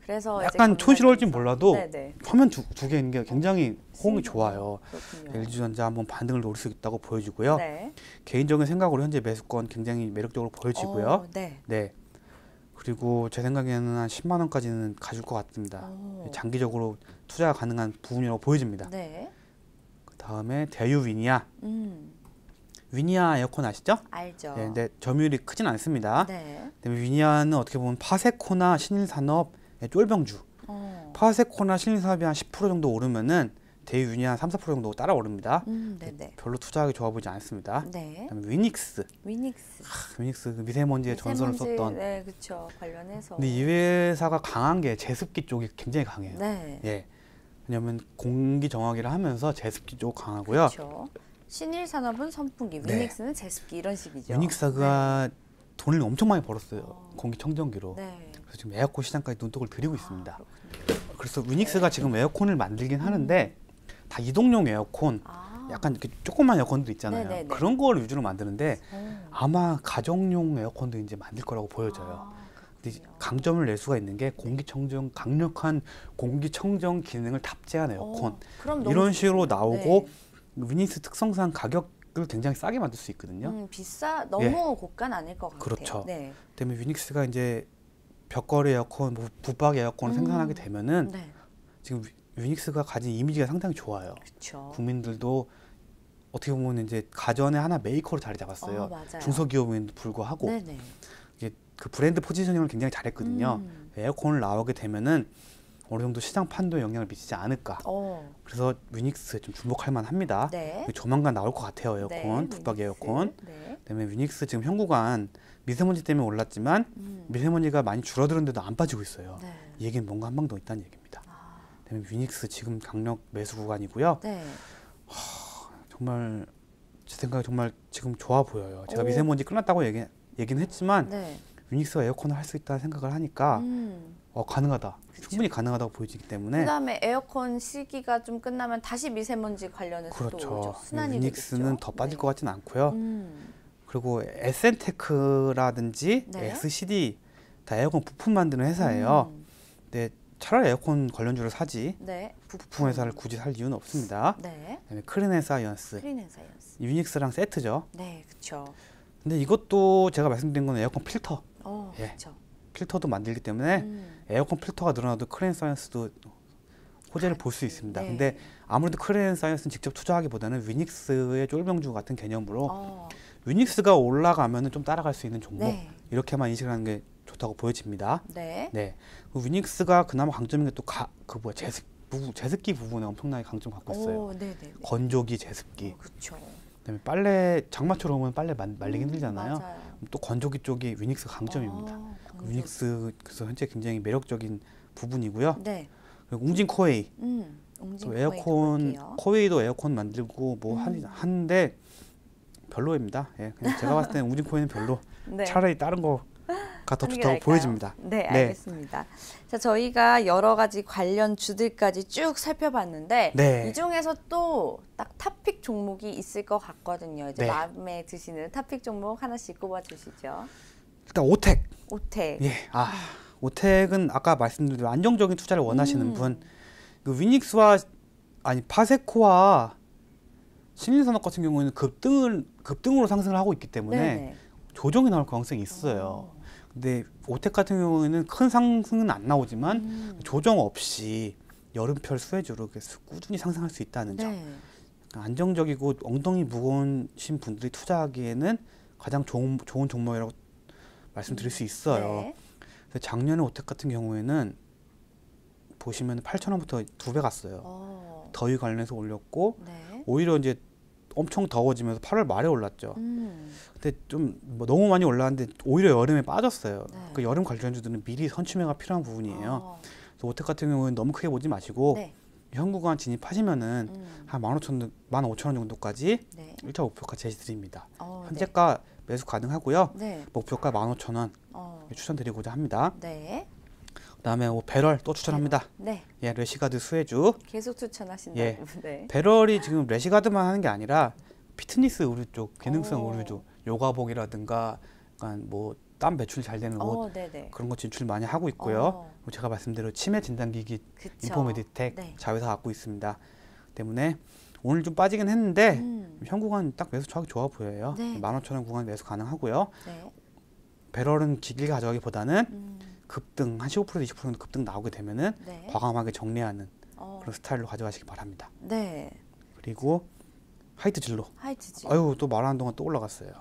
그래서 약간 촌스러울진 몰라도 네네. 화면 두 개 있는 게 굉장히 호응이 좋아요. 그렇군요. LG전자 한번 반등을 노릴 수 있다고 보여지고요. 네. 개인적인 생각으로 현재 매수권 굉장히 매력적으로 보여지고요. 네. 네. 그리고 제 생각에는 한 10만 원까지는 가줄 것 같습니다. 장기적으로 투자가 가능한 부분이라고 보여집니다. 네. 그 다음에 대유 위니아. 음. 위니아 에어컨 아시죠? 알죠. 네, 근데 점유율이 크진 않습니다. 네. 그다음에 위니아는 어떻게 보면 파세코나 신일산업의 쫄병주. 파세코나 신일산업이 한 10% 정도 오르면은 대유 위니아 한 3, 4% 정도 따라 오릅니다. 네네. 별로 투자하기 좋아 보이지 않습니다. 네. 그다음에 위닉스. 위닉스. 위닉스 그 미세먼지의 전설을 썼던. 네, 그렇죠. 관련해서. 근데 이 회사가 강한 게 제습기 쪽이 굉장히 강해요. 네. 예. 왜냐면 공기 정화기를 하면서 제습기 쪽 강하고요. 그렇죠. 신일산업은 선풍기, 네. 위닉스는 제습기 이런 식이죠. 위닉스가 돈을 엄청 많이 벌었어요. 공기청정기로. 네. 그래서 지금 에어컨 시장까지 눈독을 들이고 있습니다. 그렇군요. 그래서 위닉스가 지금 에어컨을 만들긴 하는데 다 이동용 에어컨, 약간 이렇게 조그만 에어컨도 있잖아요. 네네네. 그런 걸 위주로 만드는데 오. 아마 가정용 에어컨도 이제 만들 거라고 보여져요. 근데 이제 강점을 낼 수가 있는 게 공기청정 강력한 공기청정 기능을 탑재한 에어컨 그럼 너무 이런 식으로 좋죠. 나오고 네. 위닉스 특성상 가격을 굉장히 싸게 만들 수 있거든요. 너무 고가는 아닐 것 같아요. 그렇죠. 네. 때문에 위닉스가 이제 벽걸이 에어컨, 붙박 에어컨을 생산하게 되면은 네. 지금 위닉스가 가진 이미지가 상당히 좋아요. 그렇죠. 국민들도 어떻게 보면 이제 가전의 하나 메이커로 자리 잡았어요. 맞아요. 중소기업임에도 불구하고 네네. 이게 그 브랜드 포지셔닝을 굉장히 잘했거든요. 에어컨을 나오게 되면은 어느 정도 시장 판도에 영향을 미치지 않을까. 그래서 위닉스에 좀 주목할 만합니다. 네. 조만간 나올 것 같아요. 에어컨, 네, 붙박 위닉스. 에어컨. 네. 그다음에 위닉스 지금 현구간 미세먼지 때문에 올랐지만 미세먼지가 많이 줄어드는데도 안 빠지고 있어요. 네. 이 얘기는 뭔가 한 방 더 있다는 얘기입니다. 그다음에 위닉스 지금 강력 매수 구간이고요. 네. 정말 제 생각에 정말 지금 좋아 보여요. 제가 오. 미세먼지 끝났다고 얘기는 했지만 네. 위닉스가 에어컨을 할 수 있다는 생각을 하니까 가능하다. 충분히 가능하다고 보여지기 때문에 그다음에 에어컨 시기가 좀 끝나면 다시 미세먼지 관련해서 또 그렇죠. 오죠. 순환이 위닉스는 되겠죠. 더 빠질 네. 것 같지는 않고요. 그리고 에센테크라든지 네. SCD 다 에어컨 부품 만드는 회사예요. 근데 차라리 에어컨 관련주를 사지 네. 부품 회사를 굳이 살 이유는 없습니다. 네. 그다음에 크리네 사이언스 크리넨사이언스. 유닉스랑 세트죠. 네, 그렇죠. 근데 이것도 제가 말씀드린 건 에어컨 필터 예. 그렇죠. 필터도 만들기 때문에 에어컨 필터가 늘어나도 크레인 사이언스도 호재를 볼 수 있습니다. 네. 근데 아무래도 크레인 사이언스는 직접 투자하기보다는 위닉스의 쫄병주 같은 개념으로 위닉스가 올라가면은 좀 따라갈 수 있는 종목 네. 이렇게만 인식하는 게 좋다고 보여집니다. 네. 네. 위닉스가 그나마 강점인 게 또 제습기 부분에 엄청나게 강점 갖고 있어요. 네, 네. 건조기, 제습기. 그렇죠. 그다음에 빨래 장마철 오면 빨래 말리기 힘들잖아요. 맞아요. 또 건조기 쪽이 위닉스 강점입니다. 위닉스 그래서 현재 굉장히 매력적인 부분이고요. 네. 그리고 웅진 코웨이 웅진 또 에어컨 코웨이도 에어컨 만들고 뭐 하는데 별로입니다. 예, 그냥 제가 봤을 때는 웅진 코웨이는 별로. 네. 차라리 다른 거가 더 하는 게 좋다고 나을까요? 보여집니다. 네, 알겠습니다. 자, 저희가 여러 가지 관련 주들까지 쭉 살펴봤는데 네. 이 중에서 또 딱 탑픽 종목이 있을 것 같거든요. 이제 네. 마음에 드시는 탑픽 종목 하나씩 꼽아주시죠. 일단 오텍. 오텍. 예, 오텍은 아까 말씀드린 안정적인 투자를 원하시는 분, 그 위닉스와 파세코와 신일산업 같은 경우에는 급등으로 상승을 하고 있기 때문에 네네. 조정이 나올 가능성이 있어요. 근데 오텍 같은 경우에는 큰 상승은 안 나오지만 조정 없이 여름철 수혜주로 꾸준히 상승할 수 있다는 점. 네. 안정적이고 엉덩이 무거우신 분들이 투자하기에는 가장 좋은 종목이라고 말씀드릴 수 있어요. 네. 그래서 작년에 오텍 같은 경우에는 보시면 8,000원부터 2배 갔어요. 더위 관련해서 올렸고 네. 오히려 이제 엄청 더워지면서 8월 말에 올랐죠. 근데 좀 뭐 너무 많이 올랐는데 오히려 여름에 빠졌어요. 네. 그 여름 관련주들은 미리 선취매가 필요한 부분이에요. 그래서 오텍 같은 경우는 너무 크게 보지 마시고 네. 현 구간 진입하시면은 한 15,000원 정도까지 네. 1차 목표가 제시드립니다. 네. 현재가 매수 가능하고요. 네. 목표가 15,000원 추천드리고자 합니다. 네. 그다음에 뭐 배럴 또 추천합니다. 네. 예, 래시가드 수혜주. 계속 추천하신다고. 예. 네. 배럴이 지금 래시가드만 하는 게 아니라 피트니스 의류 쪽 기능성 오. 의류도 요가복이라든가 약간 뭐 땀 배출 잘 되는 옷 네네. 그런 거 진출 많이 하고 있고요. 그리고 제가 말씀대로 치매 진단기기 그쵸. 인포메디텍 네. 자회사 갖고 있습니다. 때문에 오늘 좀 빠지긴 했는데 현 구간 딱 매수 처하기 좋아 보여요. 네. 15,000원 구간 매수 가능하고요. 네. 배럴은 길게 가져가기보다는 급등 한 15% 20% 정도 급등 나오게 되면은 네. 과감하게 정리하는 그런 스타일로 가져가시기 바랍니다. 네. 그리고 화이트 진로. 화이트지. 아유 또 말하는 동안 또 올라갔어요.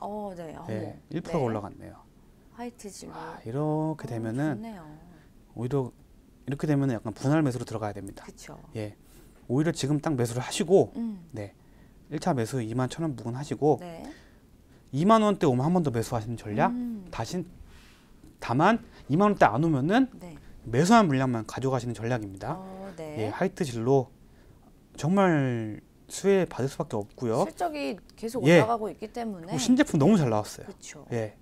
네. 예, 1%가 네. 올라갔네요. 화이트지로. 이렇게 되면은 좋네요. 오히려 이렇게 되면은 약간 분할 매수로 들어가야 됩니다. 그렇죠. 예, 오히려 지금 딱 매수를 하시고, 네. 1차 매수 21,000원 부근 하시고, 네. 2만 원대 오면 한 번 더 매수하시는 전략. 다만 2만 원대 안 오면은 네. 매수한 물량만 가져가시는 전략입니다. 네. 예, 화이트 진로 정말 수혜 받을 수밖에 없고요. 실적이 계속 예. 올라가고 있기 때문에. 그리고 신제품 너무 잘 나왔어요. 그렇죠. 예,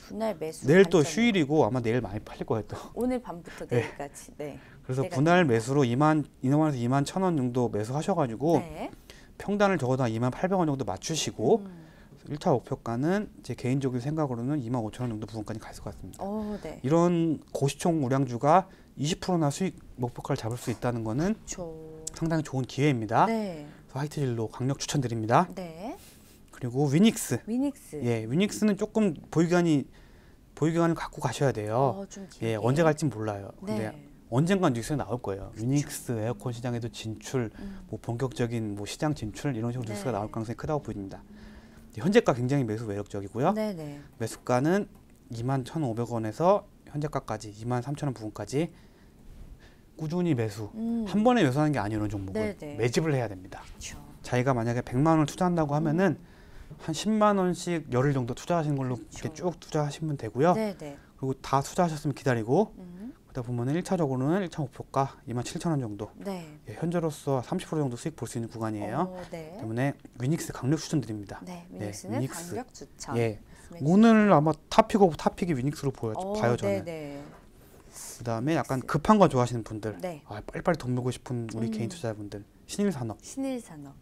분할 매수. 내일 또 관점으로. 휴일이고 아마 내일 많이 팔릴 거예요 또. 오늘 밤부터 내일까지. 네. 그래서 내가 분할 매수로 2만에서 2만 1,000원 정도 매수하셔가지고 네. 평단을 적어도 한 2만 800원 정도 맞추시고 1차 목표가는 제 개인적인 생각으로는 2만 5,000원 정도 부분까지 갈 것 같습니다. 네. 이런 고시총 우량주가 20%나 수익 목표가를 잡을 수 있다는 거는 그렇죠. 상당히 좋은 기회입니다. 네. 그래서 화이트 진로 강력 추천드립니다. 네. 그리고 위닉스. 위닉스. 예, 위닉스는 조금 보유기간을 갖고 가셔야 돼요. 좀 길게. 예, 언제 갈진 몰라요. 근데 네. 언젠간 뉴스에 나올 거예요. 위닉스 에어컨 시장에도 진출, 뭐 본격적인 뭐 시장 진출 이런 식으로 뉴스가 네. 나올 가능성이 크다고 보입니다. 현재가 굉장히 매수 매력적이고요. 네네. 매수가는 21,500원에서 현재가까지 23,000원 부분까지 꾸준히 매수. 한 번에 매수하는 게 아니에요. 이런 종목은 네네. 매집을 해야 됩니다. 그렇죠. 자기가 만약에 100만 원을 투자한다고 하면은 한 10만 원씩 열흘 정도 투자하시는 걸로 이렇게 쭉 투자하시면 되고요. 네네. 그리고 다 투자하셨으면 기다리고 그러다 보면은 1차적으로는 1차 목표가 27,000원 정도. 네. 예, 현재로서 30% 정도 수익 볼 수 있는 구간이에요. 네. 때문에 위닉스 강력 추천드립니다. 네. 위닉스는 위닉스. 강력 추천. 예. 말씀해 오늘 아마 탑픽이 위닉스로 봐요 저는. 네네. 그다음에 약간 급한 거 좋아하시는 분들, 네. 빨리빨리 돈 벌고 싶은 우리 개인 투자자분들, 신일산업. 신일산업.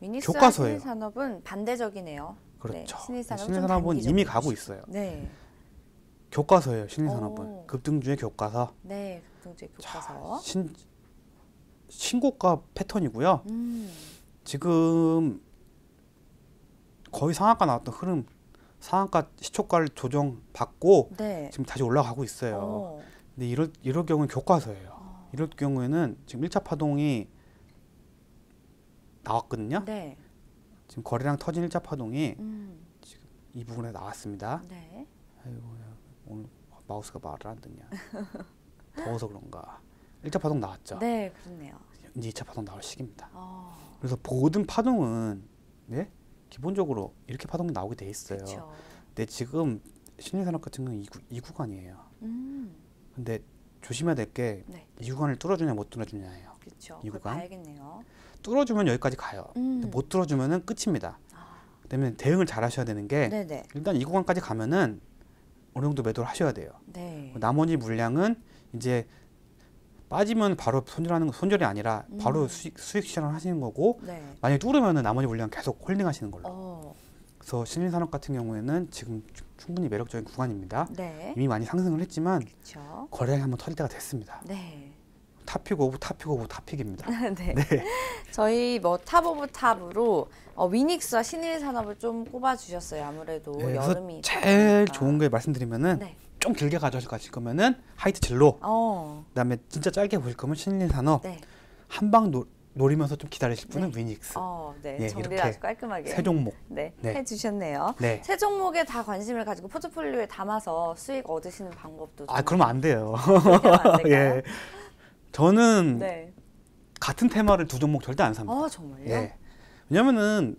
위닉스와 교과서예요. 신일산업은 반대적이네요. 그렇죠. 네. 신일산업은, 신일산업은 좀 이미 단기적이죠. 가고 있어요. 네. 교과서예요. 신일산업은 오. 급등주의 교과서. 네. 급등주의 교과서. 신고가 패턴이고요. 지금 거의 상한가 나왔던 흐름, 상한가 시초가를 조정받고 네. 지금 다시 올라가고 있어요. 근데 이럴 경우는 교과서예요. 이럴 경우에는 지금 1차 파동이 나왔거든요. 네. 지금 거래량 터진 1차 파동이 음. 지금 이 부분에 나왔습니다. 네. 아이고 오늘 마우스가 말을 안 듣냐. 더워서 그런가. 1차 파동 나왔죠. 네, 그렇네요. 이제 2차 파동 나올 시기입니다. 어. 그래서 모든 파동은 네? 기본적으로 이렇게 파동이 나오게 돼 있어요. 그렇죠. 근데 지금 신일산업 같은 경우는 이 구간이에요. 근데 조심해야 될 게 네. 이 구간을 뚫어주냐 못 뚫어주냐예요. 그렇죠. 이 그걸 구간? 봐야겠네요. 뚫어주면 여기까지 가요. 근데 못 뚫어주면은 끝입니다. 그다음에 대응을 잘 하셔야 되는 게 네네. 일단 이 구간까지 가면은 어느 정도 매도를 하셔야 돼요. 네. 나머지 물량은 이제 빠지면 바로 손절이 아니라 바로 수익 실현을 하시는 거고 네. 만약에 뚫으면은 나머지 물량 계속 홀딩하시는 걸로. 그래서 신일산업 같은 경우에는 지금 충분히 매력적인 구간입니다. 네. 이미 많이 상승을 했지만 그렇죠. 거래량이 한번 터질 때가 됐습니다. 네. 탑픽 오브 탑픽입니다. 네. 저희 뭐 탑 오브 탑으로 위닉스와 신일산업을 좀 꼽아 주셨어요. 아무래도 네, 그래서 여름이 제일 다가오니까. 좋은 게 말씀드리면은 네. 좀 길게 가져가실 거면은 화이트 진로. 어. 그다음에 진짜 짧게 보실 거면 신일산업. 네. 한 방 노리면서 좀 기다리실 분은 네. 위닉스. 네. 예, 정리를 이렇게 아주 깔끔하게 세 종목. 네. 네. 해주셨네요. 네. 세 종목에 다 관심을 가지고 포트폴리오에 담아서 수익 얻으시는 방법도 좀 그러면 안 돼요. 소개하면 안 될까요? 예. 저는 네. 같은 테마를 두 종목 절대 안 삽니다. 정말요? 예. 왜냐면은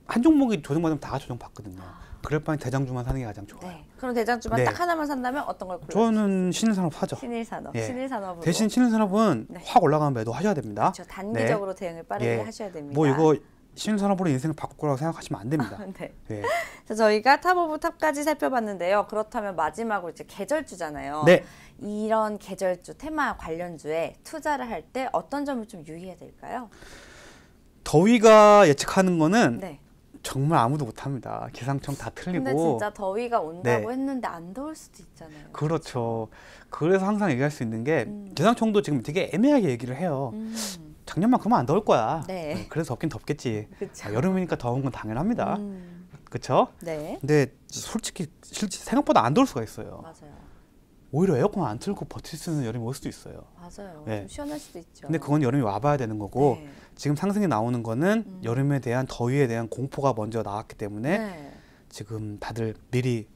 한 종목이 조정받으면 다 조정받거든요. 그럴 바엔 대장주만 사는 게 가장 좋아요. 네. 그럼 대장주만 네. 딱 하나만 산다면 어떤 걸 골라주세요? 저는 신일산업 사죠. 신일산업. 예. 신일산업으로. 대신 신일산업은 네. 확 올라가면 매도하셔야 됩니다. 그렇죠. 단기적으로 대응을 빠르게 예. 하셔야 됩니다. 뭐 이거 신일산업으로 인생을 바꿀 거라고 생각하시면 안 됩니다. 네. 예. 자, 저희가 탑 오브 탑까지 살펴봤는데요. 그렇다면 마지막으로 이제 계절주잖아요. 네. 이런 계절주, 테마 관련주에 투자를 할 때 어떤 점을 좀 유의해야 될까요? 더위가 예측하는 거는 네. 정말 아무도 못합니다. 기상청 다 틀리고. 근데 진짜 더위가 온다고 네. 했는데 안 더울 수도 있잖아요. 그렇죠. 그래서 항상 얘기할 수 있는 게 기상청도 지금 되게 애매하게 얘기를 해요. 작년만큼은 안 더울 거야. 네. 그래서 덥긴 덥겠지. 그쵸. 여름이니까 더운 건 당연합니다. 그렇죠? 네. 근데 솔직히 실제 생각보다 안 더울 수가 있어요. 맞아요. 오히려 에어컨 안 틀고 버틸 수 있는 여름이 올 수도 있어요. 맞아요. 네. 좀 시원할 수도 있죠. 근데 그건 여름이 와봐야 되는 거고 네. 지금 상승이 나오는 거는 여름에 대한 더위에 대한 공포가 먼저 나왔기 때문에 네. 지금 다들 미리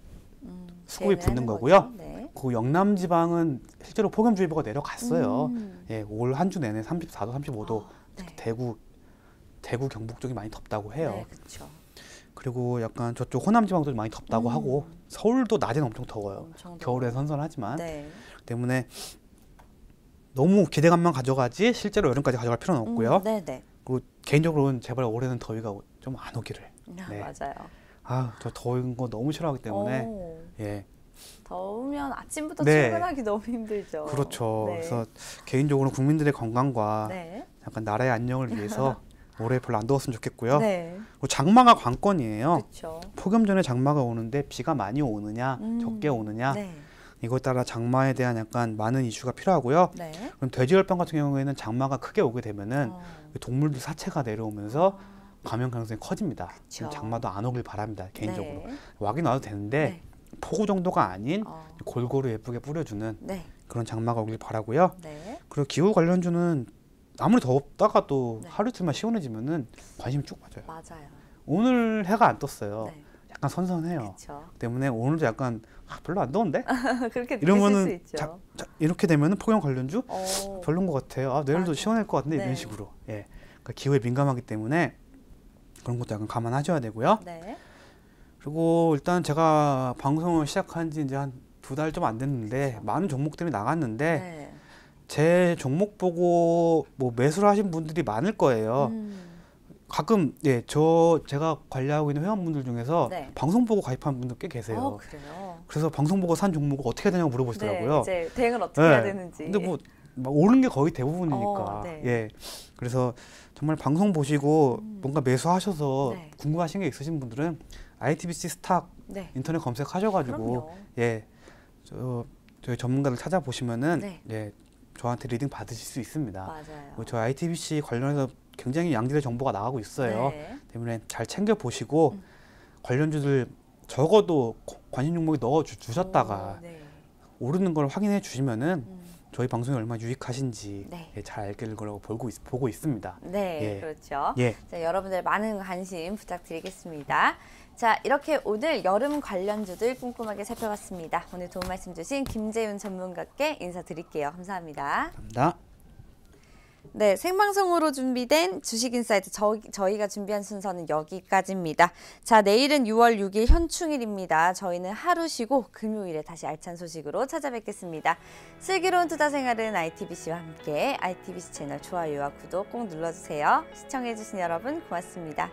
수급이 대응을 붙는 하는 거고요. 거죠. 네. 그 영남 지방은 실제로 폭염주의보가 내려갔어요. 음. 예, 올 한 주 내내 34도, 35도. 네. 대구 경북 쪽이 많이 덥다고 해요. 네, 그렇죠. 그리고 약간 저쪽 호남 지방도 많이 덥다고 하고 서울도 낮에는 엄청 더워요. 엄청 겨울에 선선하지만 네. 때문에 너무 기대감만 가져가지 실제로 여름까지 가져갈 필요는 없고요. 네, 네. 그리고 개인적으로는 제발 올해는 더위가 좀 안 오기를. 네. 맞아요. 아, 저 더운 거 너무 싫어하기 때문에 오, 예, 더우면 아침부터 네. 출근하기 너무 힘들죠. 그렇죠. 네. 그래서 개인적으로 국민들의 건강과 네. 약간 나라의 안녕을 위해서 올해 별로 안 더웠으면 좋겠고요. 네. 그리고 장마가 관건이에요. 그렇죠. 폭염 전에 장마가 오는데 비가 많이 오느냐, 적게 오느냐 네. 이거에 따라 장마에 대한 약간 많은 이슈가 필요하고요. 네. 그럼 돼지열병 같은 경우에는 장마가 크게 오게 되면은 동물들 사체가 내려오면서 감염 가능성이 커집니다. 그쵸. 장마도 안 오길 바랍니다. 개인적으로 네. 와긴 와도 되는데 네. 폭우 정도가 아닌 어. 골고루 예쁘게 뿌려주는 네. 그런 장마가 오길 바라고요. 네. 그리고 기후 관련주는 아무리 덥다가 또 네. 하루 이틀만 시원해지면은 관심이 쭉 빠져요. 맞아요. 오늘 해가 안 떴어요. 네. 약간 선선해요. 그렇죠. 때문에 오늘도 약간 별로 안 더운데? 그렇게 느낄 수 이러면은 있죠. 이렇게 되면은 폭염 관련주 오. 별론 것 같아요. 아, 내일도 맞아. 시원할 것 같은데 네. 이런 식으로. 예. 그러니까 기후에 민감하기 때문에 그런 것도 약간 감안하셔야 되고요. 네. 그리고 일단 제가 방송을 시작한 지 이제 한 2달 좀 안 됐는데 그렇죠. 많은 종목들이 나갔는데 네. 제 종목 보고 뭐 매수를 하신 분들이 많을 거예요. 가끔 제가 관리하고 있는 회원분들 중에서 네. 방송 보고 가입한 분들 꽤 계세요. 그래요. 그래서 방송 보고 산 종목을 어떻게 해야 되냐고 물어보시더라고요. 네, 이제 대응을 어떻게 네. 해야 되는지. 근데 뭐 막 오른 게 거의 대부분이니까. 네. 예. 그래서 정말 방송 보시고 뭔가 매수하셔서 네. 궁금하신 게 있으신 분들은 ITBC 스탁 네. 인터넷 검색하셔가지고 그럼요. 예, 저희 전문가들 찾아보시면은 네. 예, 저한테 리딩 받으실 수 있습니다. 맞아요. 그리고 저희 ITBC 관련해서 굉장히 양질의 정보가 나가고 있어요. 네. 때문에 잘 챙겨 보시고 관련주들 적어도 관심 종목에 넣어 주셨다가 오, 네. 오르는 걸 확인해 주시면은 저희 방송이 얼마나 유익하신지 네. 예, 잘 알게 거라고 보고 있습니다. 네, 예. 그렇죠. 예. 자, 여러분들 많은 관심 부탁드리겠습니다. 자, 이렇게 오늘 여름 관련주들 꼼꼼하게 살펴봤습니다. 오늘 도움 말씀 주신 김재윤 전문가께 인사드릴게요. 감사합니다. 감사합니다. 네, 생방송으로 준비된 주식인사이트 저희가 준비한 순서는 여기까지입니다. 자, 내일은 6월 6일 현충일입니다. 저희는 하루 쉬고 금요일에 다시 알찬 소식으로 찾아뵙겠습니다. 슬기로운 투자 생활은 ITBC와 함께 ITBC 채널 좋아요와 구독 꼭 눌러주세요. 시청해주신 여러분 고맙습니다.